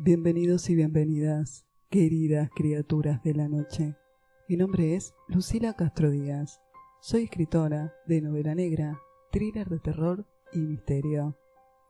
Bienvenidos y bienvenidas, queridas criaturas de la noche. Mi nombre es Lucila Castro Díaz. Soy escritora de novela negra, thriller de terror y misterio.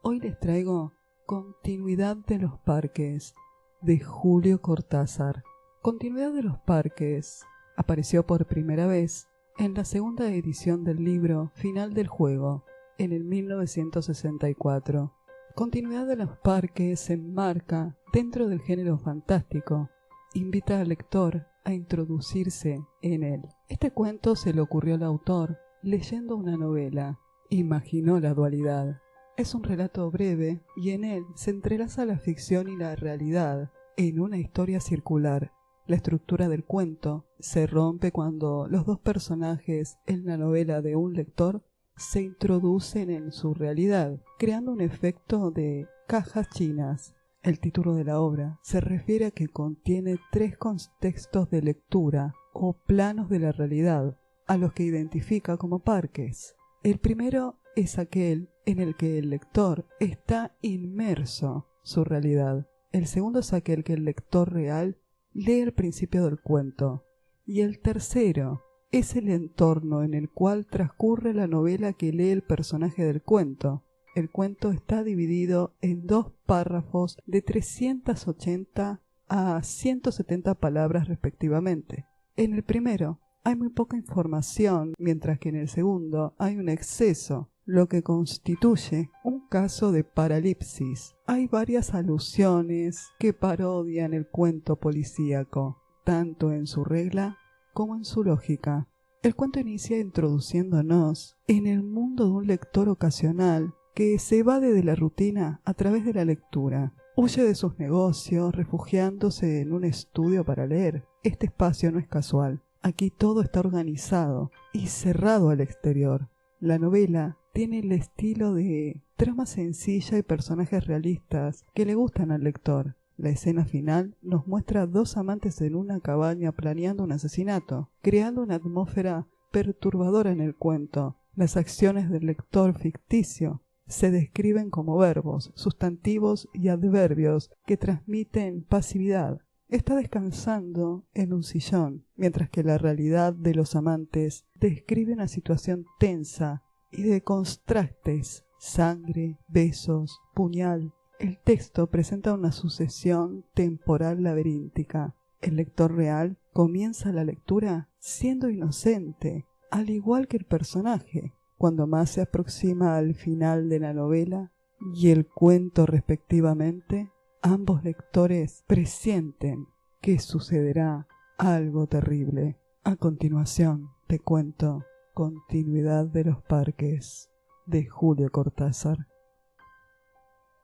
Hoy les traigo Continuidad de los Parques, de Julio Cortázar. Continuidad de los Parques apareció por primera vez en la segunda edición del libro Final del Juego, en el 1964. Continuidad de los Parques se enmarca dentro del género fantástico. Invita al lector a introducirse en él. Este cuento se le ocurrió al autor leyendo una novela. Imaginó la dualidad. Es un relato breve y en él se entrelaza la ficción y la realidad en una historia circular. La estructura del cuento se rompe cuando los dos personajes en la novela de un lector se introducen en su realidad, creando un efecto de cajas chinas. El título de la obra se refiere a que contiene 3 contextos de lectura o planos de la realidad, a los que identifica como parques. El primero es aquel en el que el lector está inmerso su realidad. El segundo es aquel que el lector real lee al principio del cuento. Y el tercero es el entorno en el cual transcurre la novela que lee el personaje del cuento. El cuento está dividido en 2 párrafos de 380 a 170 palabras respectivamente. En el primero hay muy poca información, mientras que en el segundo hay un exceso, lo que constituye un caso de paralipsis. Hay varias alusiones que parodian el cuento policíaco, tanto en su regla como en su lógica. El cuento inicia introduciéndonos en el mundo de un lector ocasional que se evade de la rutina a través de la lectura. Huye de sus negocios, refugiándose en un estudio para leer. Este espacio no es casual. Aquí todo está organizado y cerrado al exterior. La novela tiene el estilo de trama sencilla y personajes realistas que le gustan al lector. La escena final nos muestra 2 amantes en una cabaña planeando un asesinato, creando una atmósfera perturbadora en el cuento. Las acciones del lector ficticio se describen como verbos, sustantivos y adverbios que transmiten pasividad. Está descansando en un sillón, mientras que la realidad de los amantes describe una situación tensa y de contrastes: sangre, besos, puñal. El texto presenta una sucesión temporal laberíntica. El lector real comienza la lectura siendo inocente, al igual que el personaje. Cuando más se aproxima al final de la novela y el cuento respectivamente, ambos lectores presienten que sucederá algo terrible. A continuación te cuento Continuidad de los Parques, de Julio Cortázar.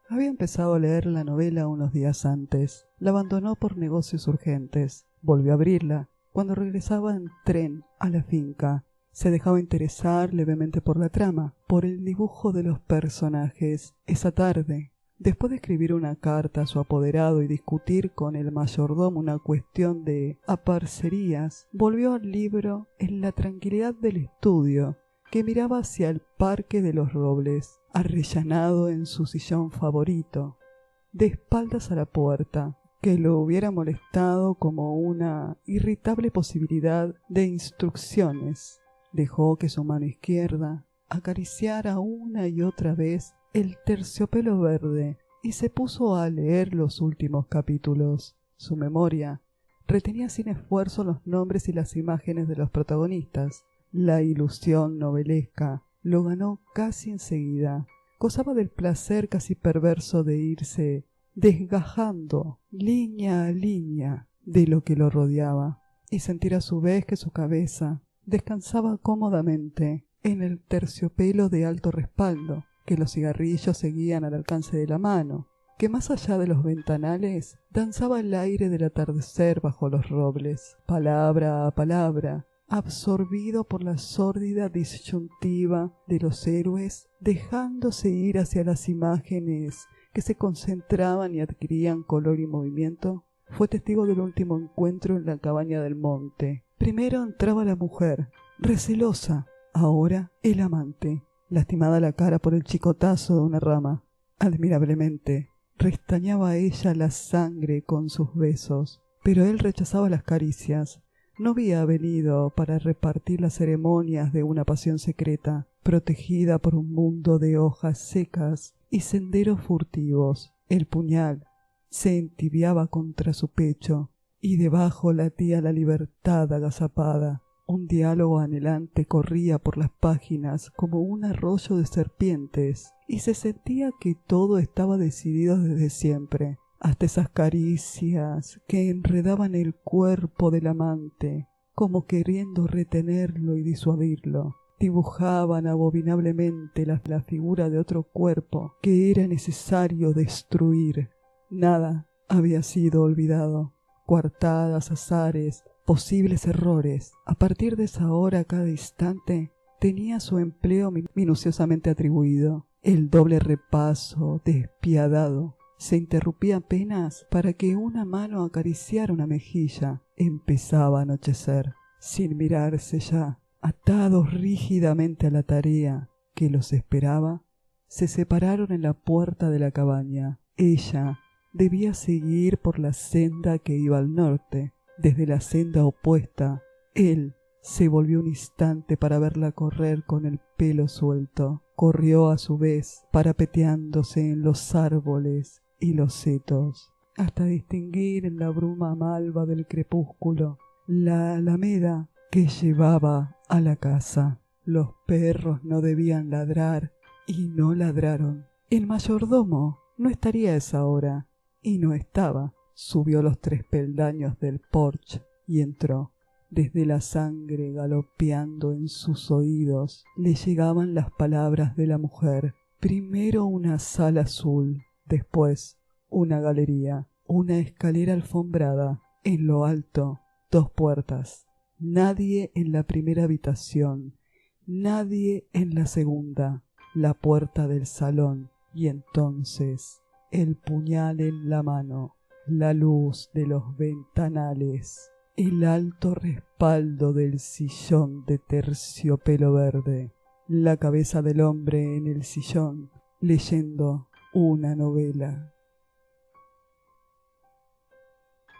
Había empezado a leer la novela unos días antes. La abandonó por negocios urgentes. Volvió a abrirla cuando regresaba en tren a la finca. Se dejaba interesar levemente por la trama, por el dibujo de los personajes. Esa tarde, después de escribir una carta a su apoderado y discutir con el mayordomo una cuestión de aparcerías, volvió al libro en la tranquilidad del estudio, que miraba hacia el Parque de los Robles, arrellanado en su sillón favorito, de espaldas a la puerta, que lo hubiera molestado como una irritable posibilidad de instrucciones. Dejó que su mano izquierda acariciara una y otra vez el terciopelo verde y se puso a leer los últimos capítulos. Su memoria retenía sin esfuerzo los nombres y las imágenes de los protagonistas. La ilusión novelesca lo ganó casi enseguida. Gozaba del placer casi perverso de irse desgajando línea a línea de lo que lo rodeaba y sentir a su vez que su cabeza descansaba cómodamente en el terciopelo de alto respaldo, que los cigarrillos seguían al alcance de la mano, que más allá de los ventanales danzaba el aire del atardecer bajo los robles, palabra a palabra, absorbido por la sórdida disyuntiva de los héroes, dejándose ir hacia las imágenes que se concentraban y adquirían color y movimiento. Fue testigo del último encuentro en la cabaña del monte. Primero entraba la mujer, recelosa, ahora el amante, lastimada la cara por el chicotazo de una rama. Admirablemente, restañaba a ella la sangre con sus besos, pero él rechazaba las caricias. No había venido para repartir las ceremonias de una pasión secreta, protegida por un mundo de hojas secas y senderos furtivos. El puñal se entibiaba contra su pecho, y debajo latía la libertad agazapada. Un diálogo anhelante corría por las páginas como un arroyo de serpientes, y se sentía que todo estaba decidido desde siempre, hasta esas caricias que enredaban el cuerpo del amante, como queriendo retenerlo y disuadirlo. Dibujaban abominablemente la figura de otro cuerpo que era necesario destruir. Nada había sido olvidado. Coartadas, azares, posibles errores. A partir de esa hora, cada instante tenía su empleo minuciosamente atribuido. El doble repaso despiadado se interrumpía apenas para que una mano acariciara una mejilla. Empezaba a anochecer. Sin mirarse ya, atados rígidamente a la tarea que los esperaba, se separaron en la puerta de la cabaña. Ella debía seguir por la senda que iba al norte. Desde la senda opuesta, él se volvió un instante para verla correr con el pelo suelto. Corrió a su vez, parapeteándose en los árboles y los setos, hasta distinguir en la bruma malva del crepúsculo la alameda que llevaba a la casa. Los perros no debían ladrar y no ladraron. El mayordomo no estaría a esa hora, y no estaba. Subió los 3 peldaños del porche y entró. Desde la sangre galopeando en sus oídos le llegaban las palabras de la mujer. Primero una sala azul, después una galería, una escalera alfombrada, en lo alto 2 puertas. Nadie en la primera habitación, nadie en la segunda, la puerta del salón, y entonces el puñal en la mano, la luz de los ventanales, el alto respaldo del sillón de terciopelo verde, la cabeza del hombre en el sillón, leyendo una novela.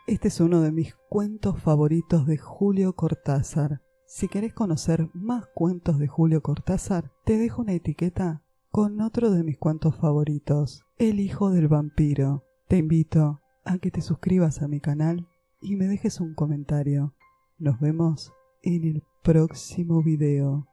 Este es uno de mis cuentos favoritos de Julio Cortázar. Si querés conocer más cuentos de Julio Cortázar, te dejo una etiqueta con otro de mis cuentos favoritos, El hijo del vampiro. Te invito a que te suscribas a mi canal y me dejes un comentario. Nos vemos en el próximo video.